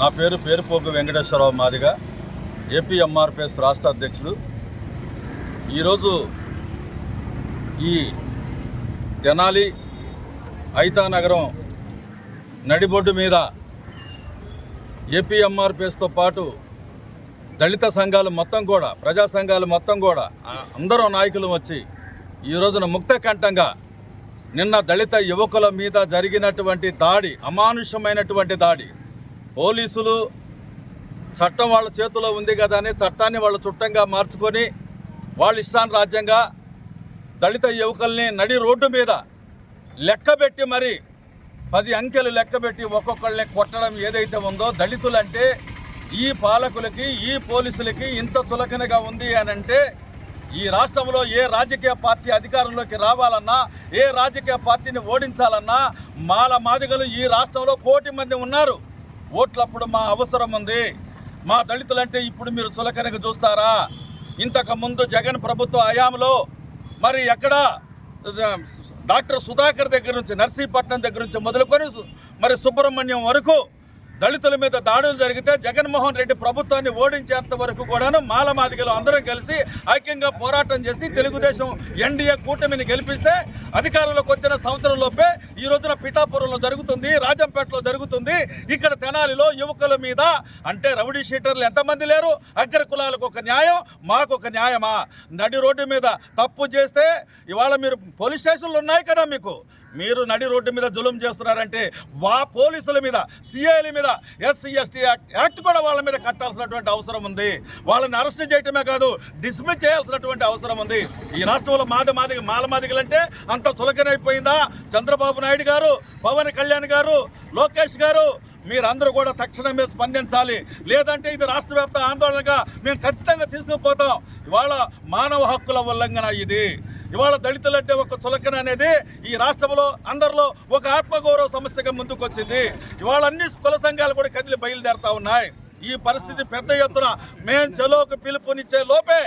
నా పేరు పేరుపోగు వెంకటేశ్వరరావు మాదిగ, ఏపీ ఎంఆర్పిఎస్ రాష్ట్ర అధ్యక్షుడు. ఈరోజు ఈ తెనాలి ఐతానగరం నడిబొడ్డు మీద ఏపీ ఎంఆర్పిఎస్తో పాటు దళిత సంఘాలు మొత్తం కూడా, ప్రజా సంఘాలు మొత్తం కూడా అందరూ నాయకులు వచ్చి ఈ రోజున ముక్తకంఠంగా నిన్న దళిత యువకుల మీద జరిగినటువంటి దాడి, అమానుషమైనటువంటి దాడి, పోలీసులు చట్టం వాళ్ళ చేతిలో ఉంది కదా అని చట్టాన్ని వాళ్ళ చుట్టంగా మార్చుకొని వాళ్ళ ఇష్టానురాజ్యంగా దళిత యువకుల్ని నడి రోడ్డు మీద లెక్కబెట్టి మరి 10 అంకెలు లెక్కబెట్టి ఒక్కొక్కళ్ళని కొట్టడం ఏదైతే ఉందో, దళితులంటే ఈ పాలకులకి, ఈ పోలీసులకి ఇంత చులకనగా ఉంది అని అంటే, ఈ రాష్ట్రంలో ఏ రాజకీయ పార్టీ అధికారంలోకి రావాలన్నా, ఏ రాజకీయ పార్టీని ఓడించాలన్నా మాదిగలు ఈ రాష్ట్రంలో 1 కోటి మంది ఉన్నారు. ఓట్లప్పుడు మా అవసరం ఉంది. మా దళితులంటే ఇప్పుడు మీరు చులకనగా చూస్తారా? ఇంతకుముందు జగన్ ప్రభుత్వ హయాంలో మరి ఎక్కడ డాక్టర్ సుధాకర్ దగ్గర నుంచి, నర్సీపట్నం దగ్గర నుంచి మొదలుకొని మరి సుబ్రహ్మణ్యం వరకు దళితుల మీద దాడులు జరిగితే జగన్మోహన్ రెడ్డి ప్రభుత్వాన్ని ఓడించేంత వరకు కూడాను మాదిగలు అందరం కలిసి ఐక్యంగా పోరాటం చేసి తెలుగుదేశం ఎన్డీఏ కూటమిని గెలిపిస్తే అధికారంలోకి వచ్చిన సంవత్సరంలోపే ఈ రోజున పిఠాపురంలో జరుగుతుంది, రాజంపేటలో జరుగుతుంది. ఇక్కడ తెనాలిలో యువకుల మీద అంటే రౌడీ షీటర్లు ఎంతమంది లేరు? అగ్ర కులాలకు ఒక న్యాయం, మాకు ఒక న్యాయమా? నడి రోడ్డు మీద తప్పు చేస్తే ఇవాళ మీరు పోలీస్ స్టేషన్లు ఉన్నాయి కదా, మీరు నడి రోడ్డు మీద జులుం చేస్తున్నారంటే పోలీసుల మీద, సిఐల మీద ఎస్సీ ఎస్టీ యాక్ట్ కూడా వాళ్ళ మీద కట్టాల్సినటువంటి అవసరం ఉంది. వాళ్ళని అరెస్ట్ చేయటమే కాదు, డిస్మిస్ చేయాల్సినటువంటి అవసరం ఉంది. ఈ రాష్ట్రంలో మాదిగలంటే అంత చులకనైపోయిందా? చంద్రబాబు నాయుడు గారు, పవన్ కళ్యాణ్ గారు, లోకేష్ గారు, మీరందరూ కూడా తక్షణమే స్పందించాలి. లేదంటే ఇది రాష్ట్ర వ్యాప్త ఆందోళనగా మేము ఖచ్చితంగా తీసుకుపోతాం. ఇవాళ మానవ హక్కుల ఉల్లంఘన ఇది. ఇవాళ దళితులంటే ఒక చులకన అనేది ఈ రాష్ట్రంలో అందరిలో ఒక ఆత్మగౌరవ సమస్యగా ముందుకు వచ్చింది. ఇవాళ అన్ని కుల సంఘాలు కూడా కదిలి బయలుదేరుతా ఉన్నాయి. ఈ పరిస్థితి పెద్ద ఎత్తున మేము చెలోకి పిలుపునిచ్చే లోపే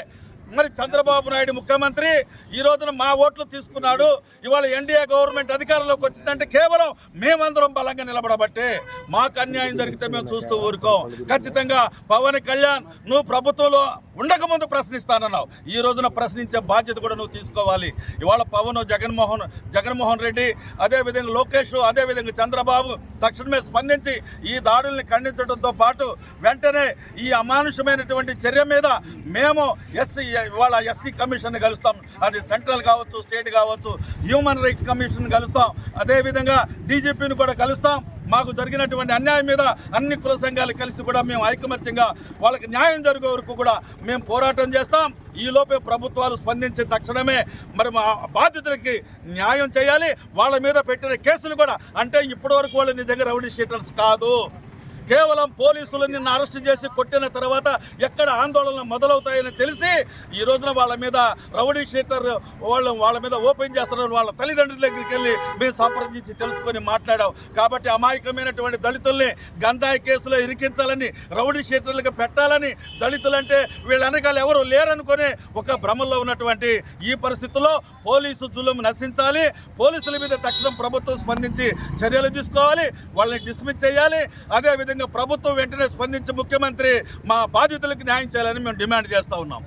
మరి చంద్రబాబు నాయుడు ముఖ్యమంత్రి ఈ రోజున మా ఓట్లు తీసుకున్నాడు. ఇవాళ ఎన్డీఏ గవర్నమెంట్ అధికారంలోకి వచ్చిందంటే కేవలం మేమందరం బలంగా నిలబడబట్టే. మాకు అన్యాయం జరిగితే మేము చూస్తూ ఊరుకోం. ఖచ్చితంగా పవన్ కళ్యాణ్, నువ్వు ప్రభుత్వంలో ఉండకముందు ప్రశ్నిస్తానన్నావు, ఈ రోజున ప్రశ్నించే బాధ్యత కూడా నువ్వు తీసుకోవాలి. ఇవాళ పవన్, జగన్మోహన్ రెడ్డి, అదేవిధంగా లోకేష్, అదేవిధంగా చంద్రబాబు తక్షణమే స్పందించి ఈ దాడుల్ని ఖండించడంతో పాటు వెంటనే ఈ అమానుషమైనటువంటి చర్య మీద మేము ఇవాళ ఎస్సీ కమిషన్ కలుస్తాం. అది సెంట్రల్ కావచ్చు, స్టేట్ కావచ్చు, హ్యూమన్ రైట్స్ కమిషన్ కలుస్తాం. అదేవిధంగా డీజీపీని కూడా కలుస్తాం. మాకు జరిగినటువంటి అన్యాయం మీద అన్ని కుల సంఘాలు కలిసి కూడా మేము ఐకమత్యంగా వాళ్ళకి న్యాయం జరిగే వరకు కూడా మేము పోరాటం చేస్తాం. ఈలోపే ప్రభుత్వాలు స్పందించి తక్షణమే మరి మా బాధితులకి న్యాయం చేయాలి. వాళ్ళ మీద పెట్టిన కేసులు కూడా, అంటే ఇప్పటివరకు వాళ్ళు నీ దగ్గర రౌడీ షీటర్స్ కాదు, కేవలం పోలీసులు నిన్ను అరెస్ట్ చేసి కొట్టిన తర్వాత ఎక్కడ ఆందోళనలు మొదలవుతాయని తెలిసి ఈ రోజున వాళ్ళ మీద రౌడీ షీటర్ వాళ్ళ మీద ఓపెన్ చేస్తున్నారు. వాళ్ళ తల్లిదండ్రుల దగ్గరికి వెళ్ళి మేము సంప్రదించి తెలుసుకొని మాట్లాడాం. కాబట్టి అమాయకమైనటువంటి దళితుల్ని గంజాయి కేసులో ఇరికించాలని, రౌడీ షీటర్లుగా పెట్టాలని, దళితులంటే వీళ్ళ వెనకాల ఎవరు లేరనుకునే ఒక భ్రమల్లో ఉన్నటువంటి ఈ పరిస్థితుల్లో పోలీసు జులుం నశించాలి. పోలీసుల మీద తక్షణం ప్రభుత్వం స్పందించి చర్యలు తీసుకోవాలి, వాళ్ళని డిస్మిస్ చేయాలి. అదేవిధంగా ప్రభుత్వం వెంటనే స్పందించి ముఖ్యమంత్రి మా బాధితులకు న్యాయం చేయాలని మేము డిమాండ్ చేస్తూ ఉన్నాం.